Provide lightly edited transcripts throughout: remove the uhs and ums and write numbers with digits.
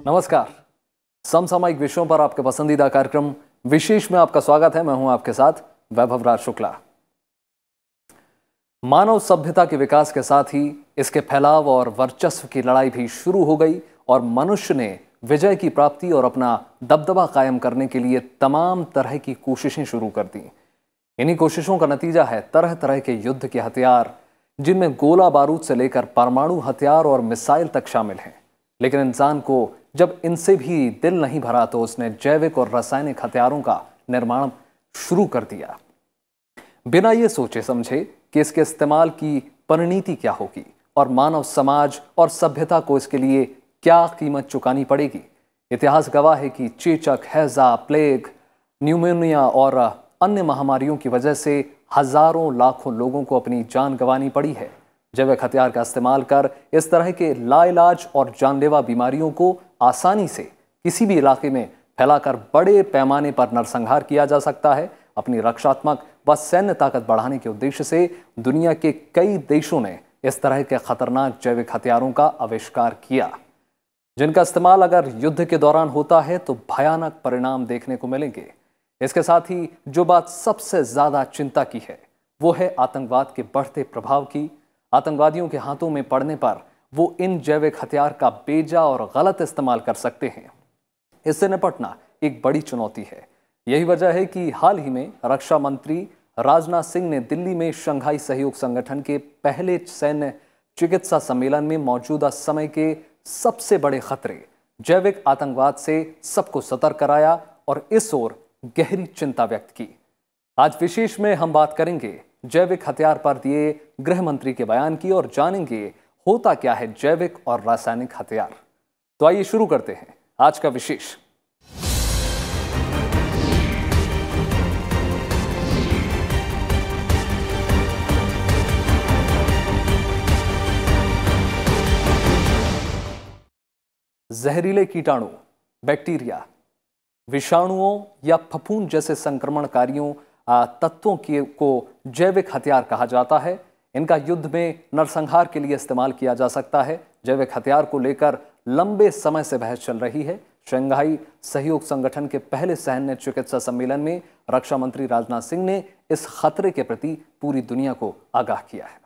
नमस्कार। समसामयिक विषयों पर आपके पसंदीदा कार्यक्रम विशेष में आपका स्वागत है। मैं हूं आपके साथ वैभव राज शुक्ला। मानव सभ्यता के विकास के साथ ही इसके फैलाव और वर्चस्व की लड़ाई भी शुरू हो गई और मनुष्य ने विजय की प्राप्ति और अपना दबदबा कायम करने के लिए तमाम तरह की कोशिशें शुरू कर दी। इन्हीं कोशिशों का नतीजा है तरह तरह के युद्ध के हथियार, जिनमें गोला बारूद से लेकर परमाणु हथियार और मिसाइल तक शामिल हैं। लेकिन इंसान को जब इनसे भी दिल नहीं भरा तो उसने जैविक और रासायनिक हथियारों का निर्माण शुरू कर दिया, बिना ये सोचे समझे कि इसके इस्तेमाल की परिणति क्या होगी और मानव समाज और सभ्यता को इसके लिए क्या कीमत चुकानी पड़ेगी। इतिहास गवाह है कि चेचक, हैजा, प्लेग, न्यूमोनिया और अन्य महामारियों की वजह से हजारों लाखों लोगों को अपनी जान गंवानी पड़ी है। जैविक हथियार का इस्तेमाल कर इस तरह के लाइलाज और जानलेवा बीमारियों को आसानी से किसी भी इलाके में फैलाकर बड़े पैमाने पर नरसंहार किया जा सकता है। अपनी रक्षात्मक व सैन्य ताकत बढ़ाने के उद्देश्य से दुनिया के कई देशों ने इस तरह के खतरनाक जैविक हथियारों का आविष्कार किया, जिनका इस्तेमाल अगर युद्ध के दौरान होता है तो भयानक परिणाम देखने को मिलेंगे। इसके साथ ही जो बात सबसे ज्यादा चिंता की है वो है आतंकवाद के बढ़ते प्रभाव की। आतंकवादियों के हाथों में पड़ने पर वो इन जैविक हथियार का बेजा और गलत इस्तेमाल कर सकते हैं। इससे निपटना एक बड़ी चुनौती है। यही वजह है कि हाल ही में रक्षा मंत्री राजनाथ सिंह ने दिल्ली में शंघाई सहयोग संगठन के पहले सैन्य चिकित्सा सम्मेलन में मौजूदा समय के सबसे बड़े खतरे जैविक आतंकवाद से सबको सतर्क कराया और इस ओर गहरी चिंता व्यक्त की। आज विशेष में हम बात करेंगे जैविक हथियार पर दिए गृह मंत्री के बयान की और जानेंगे होता क्या है जैविक और रासायनिक हथियार। तो आइए शुरू करते हैं आज का विशेष। जहरीले कीटाणु, बैक्टीरिया, विषाणुओं या फफूंद जैसे संक्रमणकारियों तत्वों को जैविक हथियार कहा जाता है। इनका युद्ध में नरसंहार के लिए इस्तेमाल किया जा सकता है। जैविक हथियार को लेकर लंबे समय से बहस चल रही है। शंघाई सहयोग संगठन के पहले सैन्य चिकित्सा सम्मेलन में रक्षा मंत्री राजनाथ सिंह ने इस खतरे के प्रति पूरी दुनिया को आगाह किया है।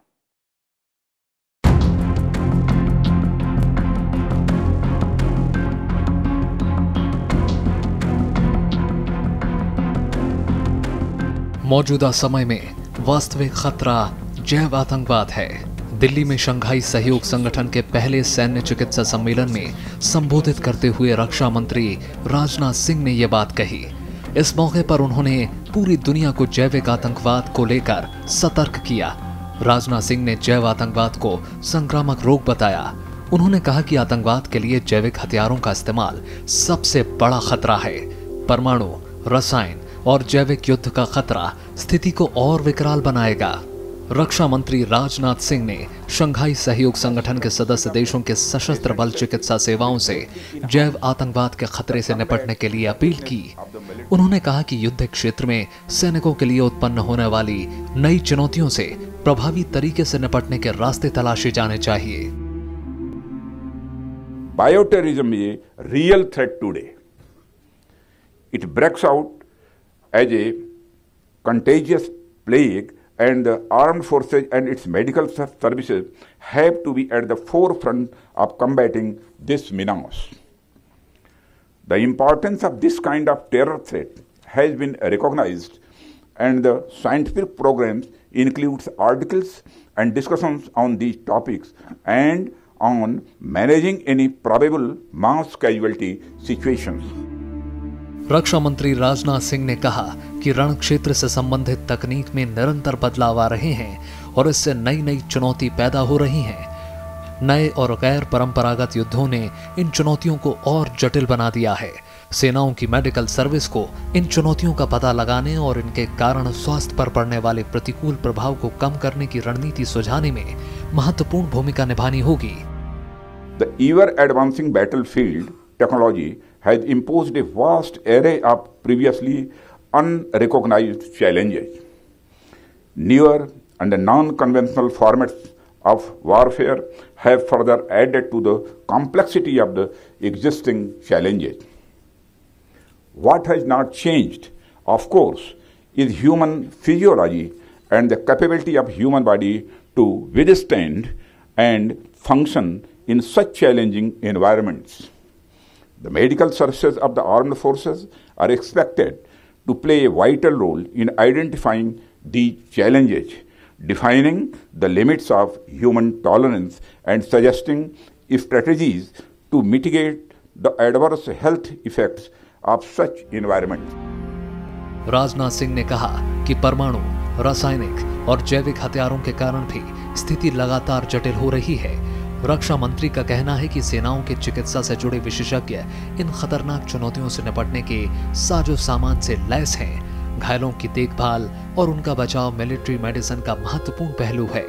मौजूदा समय में वास्तविक खतरा जैव आतंकवाद है। दिल्ली में शंघाई सहयोग संगठन के पहले सैन्य चिकित्सा सम्मेलन में संबोधित करते हुए रक्षा मंत्री राजनाथ सिंह ने यह बात कही। इस मौके पर उन्होंने पूरी दुनिया को जैविक आतंकवाद को लेकर सतर्क किया। राजनाथ सिंह ने जैव आतंकवाद को संक्रामक रोग बताया। उन्होंने कहा कि आतंकवाद के लिए जैविक हथियारों का इस्तेमाल सबसे बड़ा खतरा है। परमाणु, रसायन और जैविक युद्ध का खतरा स्थिति को और विकराल बनाएगा। रक्षा मंत्री राजनाथ सिंह ने शंघाई सहयोग संगठन के सदस्य देशों के सशस्त्र बल चिकित्सा सेवाओं से जैव आतंकवाद के खतरे से निपटने के लिए अपील की। उन्होंने कहा कि युद्ध क्षेत्र में सैनिकों के लिए उत्पन्न होने वाली नई चुनौतियों से प्रभावी तरीके से निपटने के रास्ते तलाशे जाने चाहिए। Bioterrorism is a real threat today. It breaks out as a contagious plague, and the armed forces and its medical services have to be at the forefront of combating this menace. The importance of this kind of terror threat has been recognized, and the scientific programs includes articles and discussions on these topics and on managing any probable mass casualty situations. रक्षा मंत्री राजनाथ सिंह ने कहा कि रण क्षेत्र से संबंधित तकनीक में निरंतर बदलाव आ रहे हैं और इससे नई नई चुनौती पैदा हो रही हैं। नए और गैर परंपरागत युद्धों ने इन चुनौतियों को और जटिल बना दिया है। सेनाओं की मेडिकल सर्विस को इन चुनौतियों का पता लगाने और इनके कारण स्वास्थ्य पर पड़ने वाले प्रतिकूल प्रभाव को कम करने की रणनीति सुझाने में महत्वपूर्ण भूमिका निभानी होगी। The ever advancing battlefield technology has imposed a vast array of previously unrecognized challenges. Newer and non-conventional formats of warfare have further added to the complexity of the existing challenges. What has not changed, of course, is human physiology and the capability of human body to withstand and function in such challenging environments. The medical services of the armed forces are expected to play a vital role in identifying these challenges, defining the limits of human tolerance, and suggesting strategies to mitigate the adverse health effects of such environments. Rajnath Singh ने कहा कि परमाणु, रासायनिक और जैविक हथियारों के कारण भी स्थिति लगातार जटिल हो रही है। रक्षा मंत्री का कहना है कि सेनाओं के चिकित्सा से जुड़े विशेषज्ञ इन खतरनाक चुनौतियों से निपटने के साजो सामान से लैस हैं। घायलों की देखभाल और उनका बचाव मिलिट्री मेडिसिन का महत्वपूर्ण पहलू है।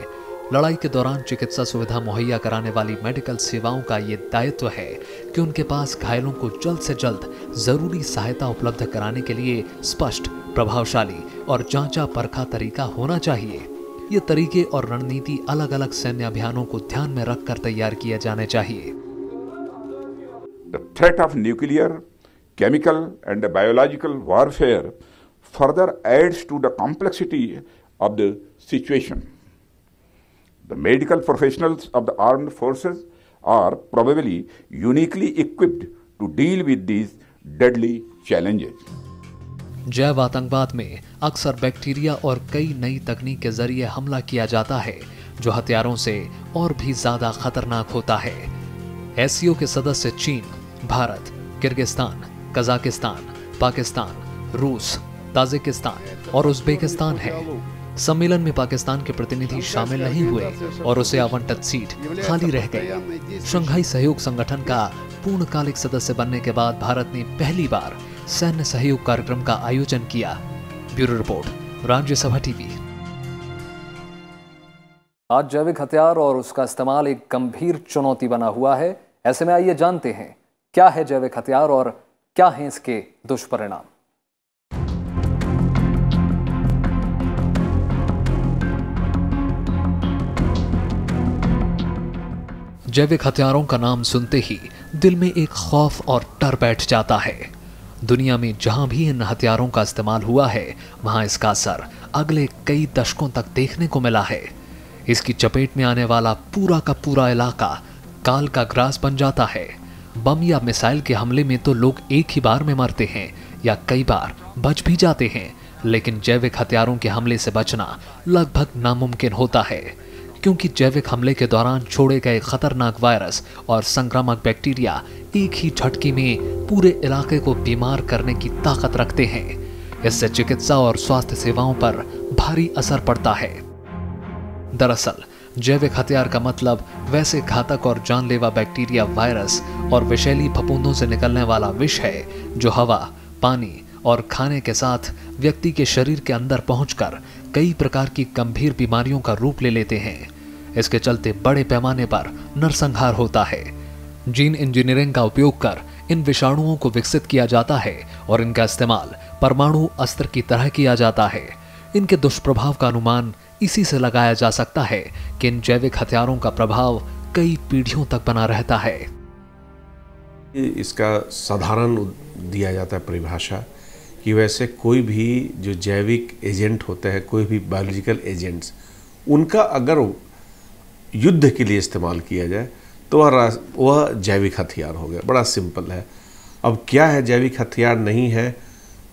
लड़ाई के दौरान चिकित्सा सुविधा मुहैया कराने वाली मेडिकल सेवाओं का ये दायित्व है कि उनके पास घायलों को जल्द से जल्द जरूरी सहायता उपलब्ध कराने के लिए स्पष्ट, प्रभावशाली और जांचा परखा तरीका होना चाहिए। ये तरीके और रणनीति अलग अलग सैन्य अभियानों को ध्यान में रखकर तैयार किए जाने चाहिए। The threat of nuclear, chemical and biological warfare further adds to the complexity of the situation. The medical professionals of the armed forces are probably uniquely equipped to deal with these deadly challenges. जैव आतंकवाद में अक्सर bacteria और कई नई तकनीक के जरिए हमला किया जाता है, जो हथियारों से और भी ज्यादा खतरनाक होता है। एससीओ के सदस्य चीन, भारत, किर्गिस्तान, कजाकिस्तान, पाकिस्तान, रूस, ताजिकिस्तान और उज्बेकिस्तान है। सम्मेलन में पाकिस्तान के प्रतिनिधि शामिल नहीं हुए और उसे आवंटित सीट खाली रह गई। शंघाई सहयोग संगठन का पूर्णकालिक सदस्य बनने के बाद भारत ने पहली बार सैन्य सहयोग कार्यक्रम का आयोजन किया। Bureau report, Rajya Sabha TV. आज जैविक हथियार और उसका इस्तेमाल एक गंभीर चुनौती बना हुआ है। ऐसे में आइए जानते हैं क्या है जैविक हथियार और क्या हैं इसके दुष्परिणाम। जैविक हथियारों का नाम सुनते ही दिल में एक खौफ और डर बैठ जाता है। दुनिया में जहां भी इन हथियारों का इस्तेमाल हुआ है, वहां इसका असर अगले कई दशकों तक देखने को मिला है। इसकी चपेट में आने वाला पूरा का पूरा इलाका काल का ग्रास बन जाता है। बम या मिसाइल के हमले में तो लोग एक ही बार में मरते हैं या कई बार बच भी जाते हैं, लेकिन जैविक हथियारों के हमले से बचना लगभग नामुमकिन होता है, क्योंकि जैविक हमले के दौरान छोड़े गए खतरनाक वायरस और संक्रामक बैक्टीरिया एक ही झटके में पूरे इलाके को बीमार करने की ताकत रखते हैं। इससे चिकित्सा और स्वास्थ्य सेवाओं पर भारी असर पड़ता है। दरअसल जैविक हथियार का मतलब वैसे घातक और जानलेवा बैक्टीरिया, वायरस और विषैली फफूंदों से निकलने वाला विष है जो हवा, पानी और खाने के साथ व्यक्ति के शरीर के अंदर पहुंचकर कई प्रकार की गंभीर बीमारियों का रूप ले लेते हैं। इसके चलते बड़े पैमाने पर नरसंहार होता है। जीन इंजीनियरिंग का उपयोग कर इन विषाणुओं को विकसित किया जाता है और इनका इस्तेमाल परमाणु अस्त्र की तरह किया जाता है। इनके दुष्प्रभाव का अनुमान इसी से लगाया जा सकता है कि इन जैविक हथियारों का प्रभाव कई पीढ़ियों तक बना रहता है। इसका साधारण दिया जाता है परिभाषा कि वैसे कोई भी जो जैविक एजेंट होते हैं, कोई भी बायोलॉजिकल एजेंट्स, उनका अगर युद्ध के लिए इस्तेमाल किया जाए तो वह जैविक हथियार हो गया। बड़ा सिंपल है। अब क्या है जैविक हथियार नहीं है,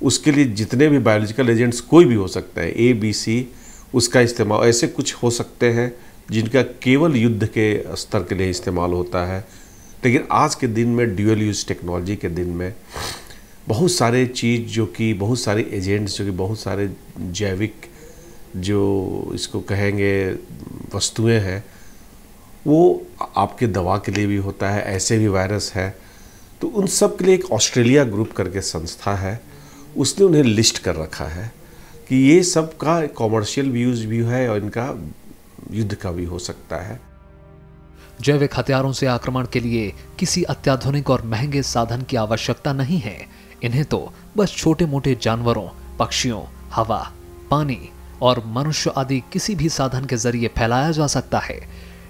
उसके लिए जितने भी बायोलॉजिकल एजेंट्स कोई भी हो सकता है, ए बी सी, उसका इस्तेमाल ऐसे कुछ हो सकते हैं जिनका केवल युद्ध के स्तर के लिए इस्तेमाल होता है। लेकिन आज के दिन में ड्यूअल यूज टेक्नोलॉजी के दिन में बहुत सारे चीज़ जो कि बहुत सारे एजेंट्स जो कि बहुत सारे जैविक जो इसको कहेंगे वस्तुएं हैं, वो आपके दवा के लिए भी होता है, ऐसे भी वायरस है। तो उन सब के लिए एक ऑस्ट्रेलिया ग्रुप करके संस्था है, उसने उन्हें लिस्ट कर रखा है कि ये सब का कॉमर्शियल यूज भी है और इनका युद्ध का भी हो सकता है। जैविक हथियारों से आक्रमण के लिए किसी अत्याधुनिक और महंगे साधन की आवश्यकता नहीं है। इन्हें तो बस छोटे मोटे जानवरों, पक्षियों, हवा, पानी और मनुष्य आदि किसी भी साधन के जरिए फैलाया जा सकता है।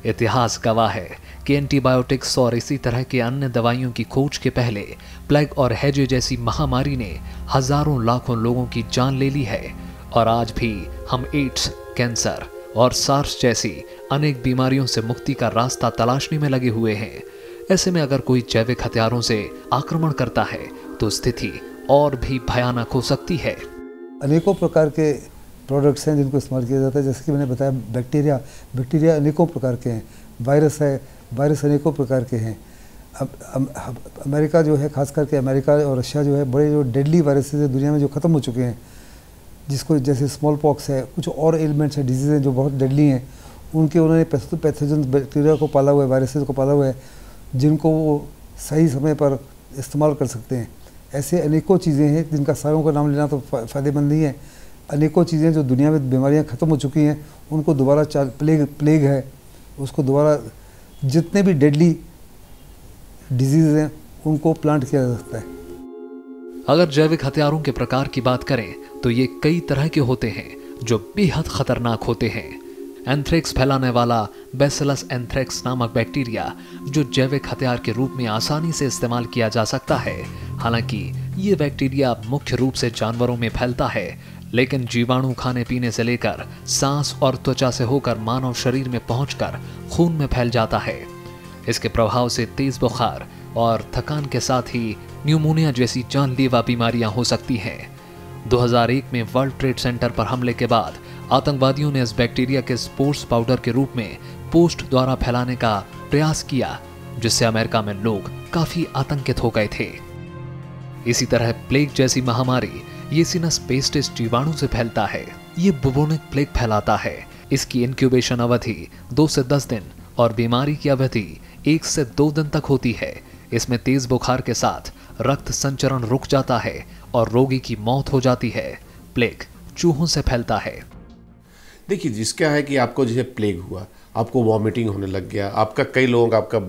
इतिहास गवाह है कि एंटीबायोटिक्स और इसी तरह के अन्य दवाइयों की खोज के पहले प्लेग और हैजे जैसी महामारी ने हजारों लाखों लोगों की जान ले ली है और आज भी हम एड्स, कैंसर और सार्स जैसी अनेक बीमारियों से मुक्ति का रास्ता तलाशने में लगे हुए हैं। ऐसे में अगर कोई जैविक हथियारों से आक्रमण करता है तो स्थिति और भी भयानक हो सकती है। अनेकों प्रकार के प्रोडक्ट्स हैं जिनको इस्तेमाल किया जाता है, जैसे कि मैंने बताया बैक्टीरिया अनेकों प्रकार के हैं, वायरस अनेकों प्रकार के हैं। अमेरिका जो है, खास करके अमेरिका और रशिया जो है, बड़े जो डेडली वायरसेस है दुनिया में जो ख़त्म हो चुके हैं, जिसको जैसे स्मॉल पॉक्स है, कुछ और एलिमेंट्स हैं, डिजीज़ हैं जो बहुत डेडली हैं, उनके उन्होंने पैथोजन बैक्टीरिया को पाला हुआ है, वायरसेस को पाला हुआ है, जिनको वो सही समय पर इस्तेमाल कर सकते हैं। ऐसे अनेकों चीज़ें हैं जिनका सारों का नाम लेना तो फ़ायदेमंद नहीं है। अनेकों चीज़ें जो दुनिया में बीमारियां ख़त्म हो चुकी हैं, उनको दोबारा प्लेग है, उसको दोबारा, जितने भी डेडली डिजीज़ हैं उनको प्लांट किया जा सकता है। अगर जैविक हथियारों के प्रकार की बात करें तो ये कई तरह के होते हैं जो बेहद खतरनाक होते हैं। एंथ्रेक्स फैलाने वाला बैसिलस एंथ्रेक्स नामक बैक्टीरिया जो जैविक हथियार के रूप में आसानी से इस्तेमाल किया जा सकता है। हालांकि ये बैक्टीरिया मुख्य रूप से जानवरों में फैलता है, लेकिन जीवाणु खाने पीने से लेकर सांस और त्वचा से होकर मानव शरीर में पहुंचकर खून में फैल जाता है। इसके प्रभाव से तेज बुखार और थकान के साथ ही न्यूमोनिया जैसी जानलेवा बीमारियां हो सकती हैं। 2001 में वर्ल्ड ट्रेड सेंटर पर हमले के बाद आतंकवादियों ने इस बैक्टीरिया के स्पोर्स पाउडर के रूप में पोस्ट द्वारा फैलाने का प्रयास किया, जिससे अमेरिका में लोग काफी आतंकित हो गए थे। इसी तरह प्लेग जैसी महामारी येसिनस पेस्टिस जीवाणु से फैलता है। ये बुबोनिक प्लेग फैलाता है। इसकी इंक्यूबेशन अवधि 2 से 10 दिन और बीमारी की अवधि 1 से 2 दिन तक होती है। इसमें तेज बुखार के साथ रक्त संचरण रुक जाता है और रोगी की मौत हो जाती है। प्लेग चूहों से फैलता है। देखिए, जिसका है कि आपको जैसे प्लेग हुआ, आपको वॉमिटिंग होने लग गया, आपका कई लोगों का आपका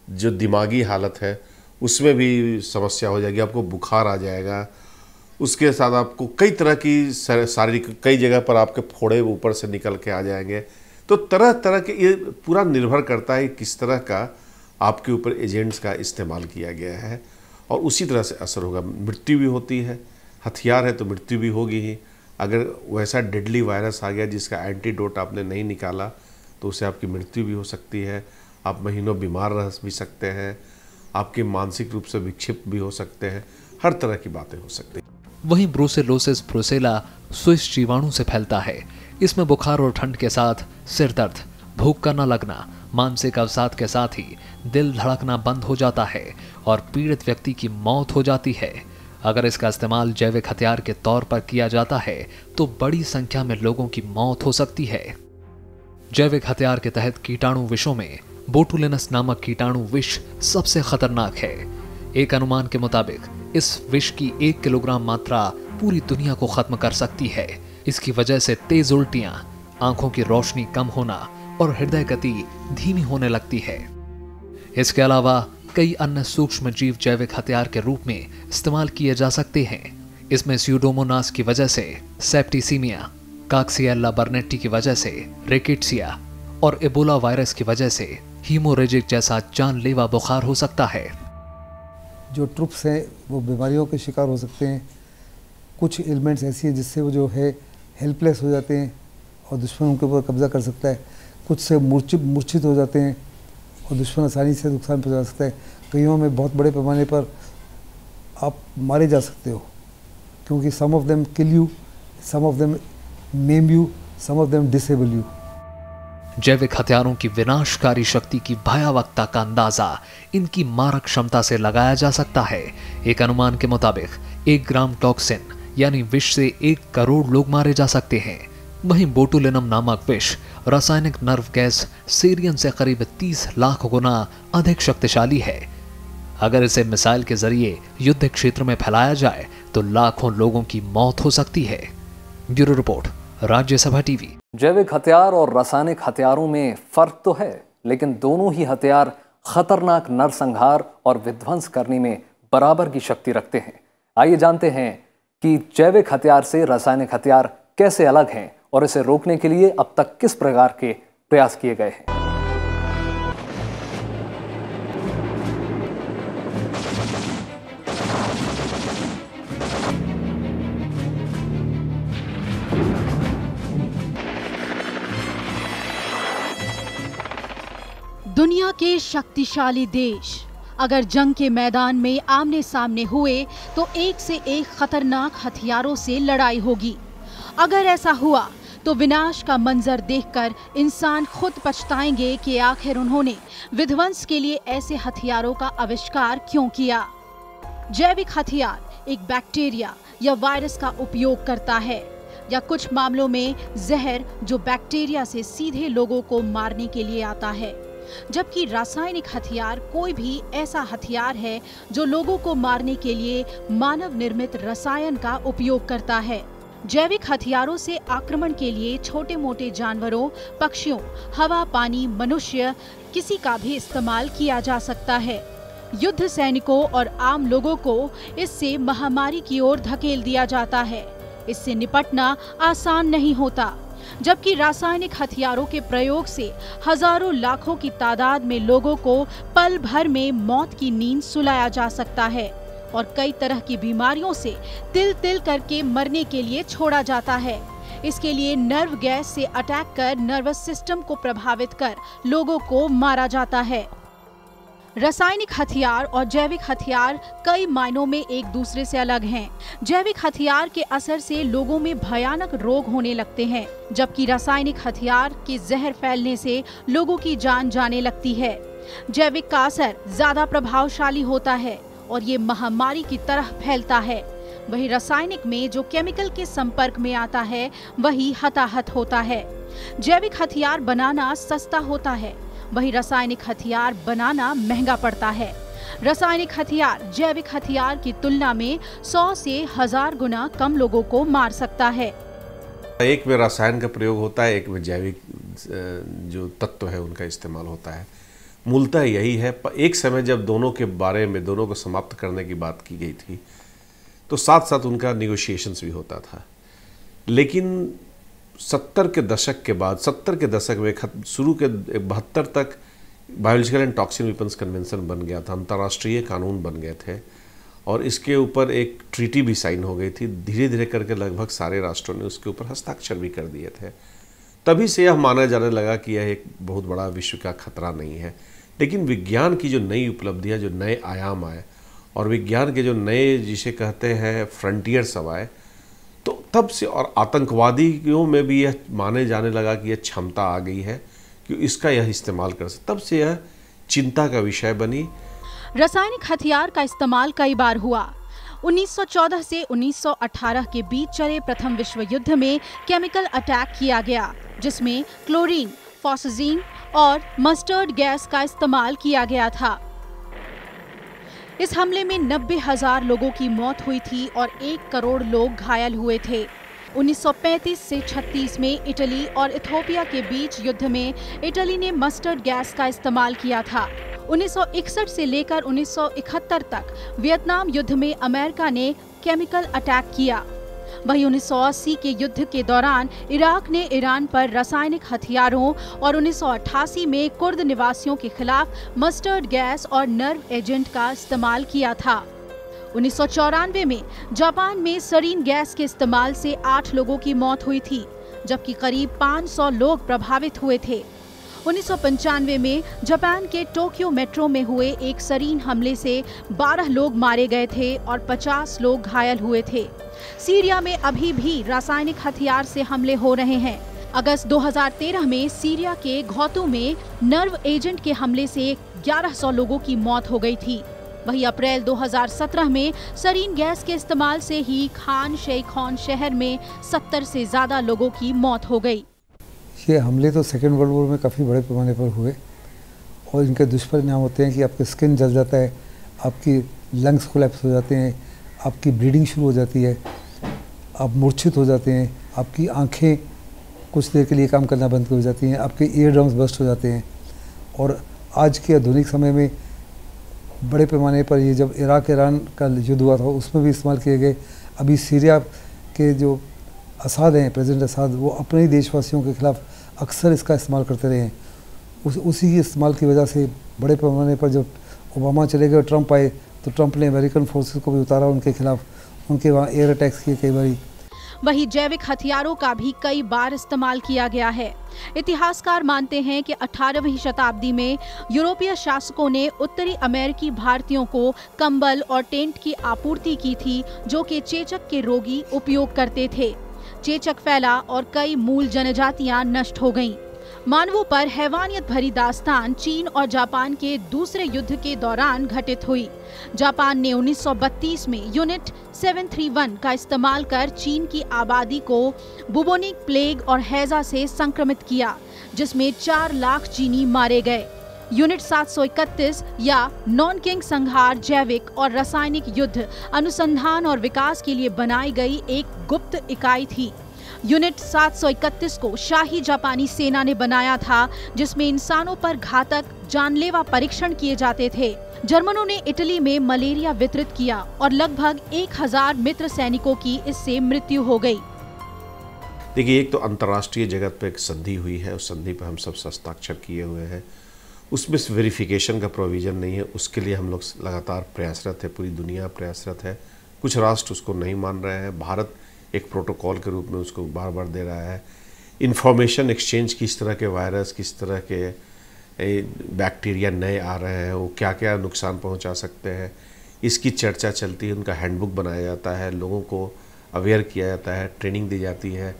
जो दिमागी हालत है उसमें भी समस्या हो जाएगी, आपको बुखार आ जाएगा, उसके साथ आपको कई तरह की शारीरिक, कई जगह पर आपके फोड़े ऊपर से निकल के आ जाएंगे। तो तरह तरह के, ये पूरा निर्भर करता है किस तरह का आपके ऊपर एजेंट्स का इस्तेमाल किया गया है और उसी तरह से असर होगा। मृत्यु भी होती है, हथियार है तो मृत्यु भी होगी ही। अगर वैसा डेडली वायरस आ गया जिसका एंटीडोट आपने नहीं निकाला तो उससे आपकी मृत्यु भी हो सकती है, आप महीनों बीमार रह भी सकते हैं, आपके मानसिक रूप से विक्षिप्त भी हो सकते हैं, हर तरह की बातें हो सकती हैं। वहीं ब्रुसेलोसिस ब्रुसेला स्विस जीवाणु से फैलता है। इसमें बुखार और ठंड के साथ सिर दर्द, भूख का न लगना, मानसिक अवसाद के साथ ही दिल धड़कना बंद हो जाता है और पीड़ित व्यक्ति की मौत हो जाती है। अगर इसका इस्तेमाल जैविक हथियार के तौर पर किया जाता है तो बड़ी संख्या में लोगों की मौत हो सकती है। जैविक हथियार के तहत कीटाणु विषों में बोटुलिनस नामक कीटाणु विष सबसे खतरनाक है। एक अनुमान के मुताबिक इस विष की 1 किलोग्राम मात्रा पूरी दुनिया को खत्म कर सकती है। इसकी वजह से तेज उल्टियां, आंखों की रोशनी कम होना और हृदय गति धीमी होने लगती है। इसके अलावा कई अन्य सूक्ष्म जीव जैविक हथियार के रूप में इस्तेमाल किए जा सकते हैं। इसमें स्यूडोमोनास की वजह से सेप्टिसीमिया, काक्सिएला बर्नेट्टी की वजह से रिकेट्सिया और एबोला वायरस की वजह से हीमोरेजिक जैसा जानलेवा बुखार हो सकता है। जो ट्रुप्स हैं वो बीमारियों के शिकार हो सकते हैं। कुछ एलिमेंट्स ऐसी हैं जिससे वो जो है हेल्पलेस हो जाते हैं और दुश्मन उनके ऊपर कब्जा कर सकता है। कुछ से मूर्छित हो जाते हैं और दुश्मन आसानी से नुकसान पहुंचा सकता है। कईयों में बहुत बड़े पैमाने पर आप मारे जा सकते हो, क्योंकि some of them kill you, some of them maim you, some of them disable you. जैविक हथियारों की विनाशकारी शक्ति की भयावहता का अंदाजा इनकी मारक क्षमता से लगाया जा सकता है। एक अनुमान के मुताबिक 1 ग्राम टॉक्सिन यानी विष से 1 करोड़ लोग मारे जा सकते हैं। वहीं बोटुलिनम नामक विष रासायनिक नर्व गैस सेरियन से करीब 30 लाख गुना अधिक शक्तिशाली है। अगर इसे मिसाइल के जरिए युद्ध क्षेत्र में फैलाया जाए तो लाखों लोगों की मौत हो सकती है। Bureau report, Rajya Sabha TV. जैविक हथियार और रासायनिक हथियारों में फर्क तो है, लेकिन दोनों ही हथियार खतरनाक नरसंहार और विध्वंस करने में बराबर की शक्ति रखते हैं। आइए जानते हैं कि जैविक हथियार से रासायनिक हथियार कैसे अलग हैं और इसे रोकने के लिए अब तक किस प्रकार के प्रयास किए गए हैं। दुनिया के शक्तिशाली देश अगर जंग के मैदान में आमने सामने हुए तो एक से एक खतरनाक हथियारों से लड़ाई होगी। अगर ऐसा हुआ तो विनाश का मंजर देखकर इंसान खुद पछताएंगे कि आखिर उन्होंने विध्वंस के लिए ऐसे हथियारों का आविष्कार क्यों किया। जैविक हथियार एक बैक्टीरिया या वायरस का उपयोग करता है या कुछ मामलों में जहर जो बैक्टीरिया से सीधे लोगों को मारने के लिए आता है, जबकि रासायनिक हथियार कोई भी ऐसा हथियार है जो लोगों को मारने के लिए मानव निर्मित रसायन का उपयोग करता है। जैविक हथियारों से आक्रमण के लिए छोटे मोटे जानवरों, पक्षियों, हवा, पानी, मनुष्य किसी का भी इस्तेमाल किया जा सकता है। युद्ध सैनिकों और आम लोगों को इससे महामारी की ओर धकेल दिया जाता है। इससे निपटना आसान नहीं होता, जबकि रासायनिक हथियारों के प्रयोग से हजारों लाखों की तादाद में लोगों को पल भर में मौत की नींद सुलाया जा सकता है और कई तरह की बीमारियों से तिल तिल करके मरने के लिए छोड़ा जाता है। इसके लिए नर्व गैस से अटैक कर नर्वस सिस्टम को प्रभावित कर लोगों को मारा जाता है। रासायनिक हथियार और जैविक हथियार कई मायनों में एक दूसरे से अलग हैं। जैविक हथियार के असर से लोगों में भयानक रोग होने लगते हैं, जबकि रासायनिक हथियार के जहर फैलने से लोगों की जान जाने लगती है। जैविक का असर ज्यादा प्रभावशाली होता है और ये महामारी की तरह फैलता है। वही रासायनिक में जो केमिकल के संपर्क में आता है वही हताहत होता है। जैविक हथियार बनाना सस्ता होता है, वही रासायनिक हथियार बनाना महंगा पड़ता है। रासायनिक हथियार जैविक हथियार की तुलना में 100 से 1000 गुना कम लोगों को मार सकता है। एक में रसायन का प्रयोग होता है, एक में जैविक जो तत्व है उनका इस्तेमाल होता है। मूलतः यही है। एक समय जब दोनों के बारे में, दोनों को समाप्त करने की बात की गई थी तो साथ साथ उनका निगोशिएशंस भी होता था, लेकिन 70 के दशक के बाद, 70 के दशक में शुरू के 72 तक biological and toxin weapons convention बन गया था, अंतर्राष्ट्रीय कानून बन गए थे और इसके ऊपर एक ट्रीटी भी साइन हो गई थी। धीरे धीरे करके लगभग सारे राष्ट्रों ने उसके ऊपर हस्ताक्षर भी कर दिए थे। तभी से यह माना जाने लगा कि यह एक बहुत बड़ा विश्व का खतरा नहीं है। लेकिन विज्ञान की जो नई उपलब्धियाँ, जो नए आयाम आए और विज्ञान के जो नए जिसे कहते हैं फ्रंटियर्स सब आए, तो तब से और आतंकवादियों में भी यह माने जाने लगा कि यह क्षमता आ गई है कि इसका यह इस्तेमाल कर सकते। तब से यह चिंता का विषय बनी। रासायनिक हथियार का इस्तेमाल कई बार हुआ। 1914 से 1918 के बीच चले प्रथम विश्व युद्ध में केमिकल अटैक किया गया, जिसमें क्लोरीन, फॉस्फीन और मस्टर्ड गैस का इस्तेमाल किया गया था। इस हमले में 90,000 लोगों की मौत हुई थी और 1 करोड़ लोग घायल हुए थे। 1935 से 36 में इटली और इथियोपिया के बीच युद्ध में इटली ने मस्टर्ड गैस का इस्तेमाल किया था। 1961 से लेकर 1971 तक वियतनाम युद्ध में अमेरिका ने केमिकल अटैक किया। वहीं 1980 के युद्ध के दौरान इराक ने ईरान पर रासायनिक हथियारों और 1988 में कुर्द निवासियों के खिलाफ मस्टर्ड गैस और नर्व एजेंट का इस्तेमाल किया था। 1994 में जापान में सरीन गैस के इस्तेमाल से 8 लोगों की मौत हुई थी, जबकि करीब 500 लोग प्रभावित हुए थे। 1995 में जापान के टोक्यो मेट्रो में हुए एक सरीन हमले से 12 लोग मारे गए थे और 50 लोग घायल हुए थे। सीरिया में अभी भी रासायनिक हथियार से हमले हो रहे हैं। अगस्त 2013 में सीरिया के घौतू में नर्व एजेंट के हमले से 1100 लोगों की मौत हो गई थी। वहीं अप्रैल 2017 में सरीन गैस के इस्तेमाल से ही खान शेखौन शहर में 70 से ज्यादा लोगों की मौत हो गई। ये हमले तो सेकेंड वर्ल्ड वॉर में काफ़ी बड़े पैमाने पर हुए और इनके दुष्परिणाम होते हैं कि आपकी स्किन जल जाता है, आपकी लंग्स कोलैप्स हो जाते हैं, आपकी ब्लीडिंग शुरू हो जाती है, आप मूर्छित हो जाते हैं, आपकी आंखें कुछ देर के लिए काम करना बंद हो जाती हैं, आपके ईयर ड्रम्स बस्ट हो जाते हैं। और आज के आधुनिक समय में बड़े पैमाने पर ये जब इराक ईरान का युद्ध हुआ था उसमें भी इस्तेमाल किए गए। अभी सीरिया के जो असाद हैं, प्रेसिडेंट असाद, वो अपने ही देशवासियों के खिलाफ अक्सर इसका इस्तेमाल करते रहे हैं। उसी के इस्तेमाल की वजह से बड़े पैमाने पर जब ओबामा चले गए, ट्रंप आए, तो ट्रंप ने अमेरिकन फोर्सेस को भी उतारा उनके खिलाफ, उनके वहाँ एयर अटैक्स किए कई बारी। वहीं जैविक हथियारों का भी कई बार इस्तेमाल किया गया है। इतिहासकार मानते हैं कि 18वीं शताब्दी में यूरोपीय शासकों ने उत्तरी अमेरिकी भारतीयों को कंबल और टेंट की आपूर्ति की थी, जो कि चेचक के रोगी उपयोग करते थे। चेचक फैला और कई मूल जनजातियां नष्ट हो गईं। मानवों पर हैवानियत भरी दास्तान चीन और जापान के दूसरे युद्ध के दौरान घटित हुई। जापान ने 1932 में यूनिट 731 का इस्तेमाल कर चीन की आबादी को बुबोनिक प्लेग और हैजा से संक्रमित किया, जिसमें 4 लाख चीनी मारे गए। यूनिट 731 या नॉनकिंग संहार जैविक और रासायनिक युद्ध अनुसंधान और विकास के लिए बनाई गई एक गुप्त इकाई थी। यूनिट 731 को शाही जापानी सेना ने बनाया था, जिसमें इंसानों पर घातक जानलेवा परीक्षण किए जाते थे। जर्मनों ने इटली में मलेरिया वितरित किया और लगभग 1000 मित्र सैनिकों की इससे मृत्यु हो गई। देखिए, एक तो अंतर्राष्ट्रीय जगत पे एक संधि हुई है, उस संधि पे हम सब हस्ताक्षर किए हुए हैं। उसमें वेरिफिकेशन का प्रोविज़न नहीं है, उसके लिए हम लोग लगातार प्रयासरत है, पूरी दुनिया प्रयासरत है। कुछ राष्ट्र उसको नहीं मान रहे हैं। भारत एक प्रोटोकॉल के रूप में उसको बार बार दे रहा है। इंफॉर्मेशन एक्सचेंज, किस तरह के वायरस, किस तरह के बैक्टीरिया नए आ रहे हैं, वो क्या क्या नुकसान पहुंचा सकते हैं, इसकी चर्चा चलती है। उनका हैंडबुक बनाया जाता है, लोगों को अवेयर किया जाता है, ट्रेनिंग दी जाती है।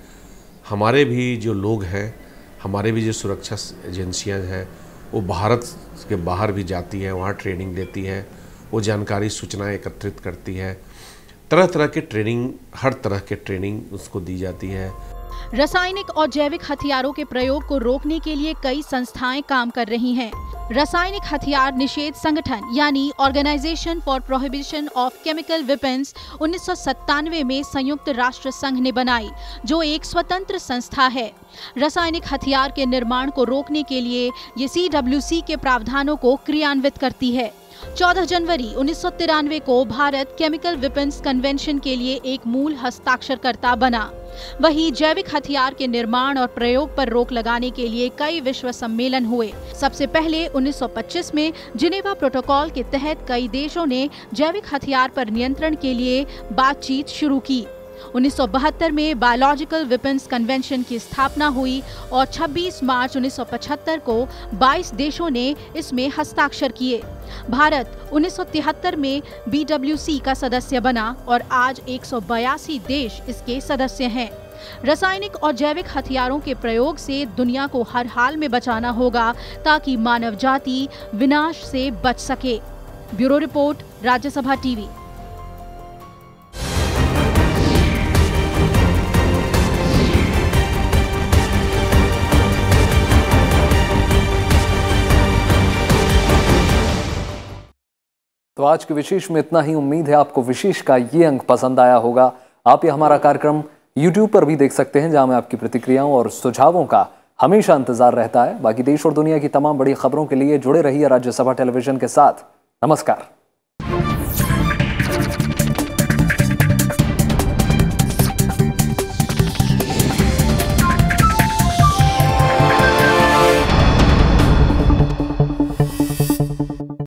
हमारे भी जो लोग हैं, हमारे भी जो सुरक्षा एजेंसियां हैं, वो भारत के बाहर भी जाती हैं, वहाँ ट्रेनिंग देती हैं, वो जानकारी सूचनाएं एकत्रित करती है। तरह तरह के ट्रेनिंग, हर तरह के ट्रेनिंग उसको दी जाती है। रासायनिक और जैविक हथियारों के प्रयोग को रोकने के लिए कई संस्थाएं काम कर रही हैं। रासायनिक हथियार निषेध संगठन यानी Organisation for Prohibition of Chemical Weapons 1997 में संयुक्त राष्ट्र संघ ने बनाई, जो एक स्वतंत्र संस्था है। रासायनिक हथियार के निर्माण को रोकने के लिए ये CWC के प्रावधानों को क्रियान्वित करती है। 14 जनवरी 1993 को भारत केमिकल वेपन्स कन्वेंशन के लिए एक मूल हस्ताक्षरकर्ता बना। वहीं जैविक हथियार के निर्माण और प्रयोग पर रोक लगाने के लिए कई विश्व सम्मेलन हुए। सबसे पहले 1925 में जिनेवा प्रोटोकॉल के तहत कई देशों ने जैविक हथियार पर नियंत्रण के लिए बातचीत शुरू की। 1972 में बायोलॉजिकल वेपन्स कन्वेंशन की स्थापना हुई और 26 मार्च 1975 को 22 देशों ने इसमें हस्ताक्षर किए। भारत 1973 में BWC का सदस्य बना और आज 182 देश इसके सदस्य हैं। रासायनिक और जैविक हथियारों के प्रयोग से दुनिया को हर हाल में बचाना होगा, ताकि मानव जाति विनाश से बच सके। Bureau report, Rajya Sabha TV. तो आज के विशेष में इतना ही। उम्मीद है आपको विशेष का ये अंक पसंद आया होगा। आप ये हमारा कार्यक्रम YouTube पर भी देख सकते हैं, जहां में आपकी प्रतिक्रियाओं और सुझावों का हमेशा इंतजार रहता है। बाकी देश और दुनिया की तमाम बड़ी खबरों के लिए जुड़े रहिए राज्यसभा टेलीविजन के साथ। नमस्कार।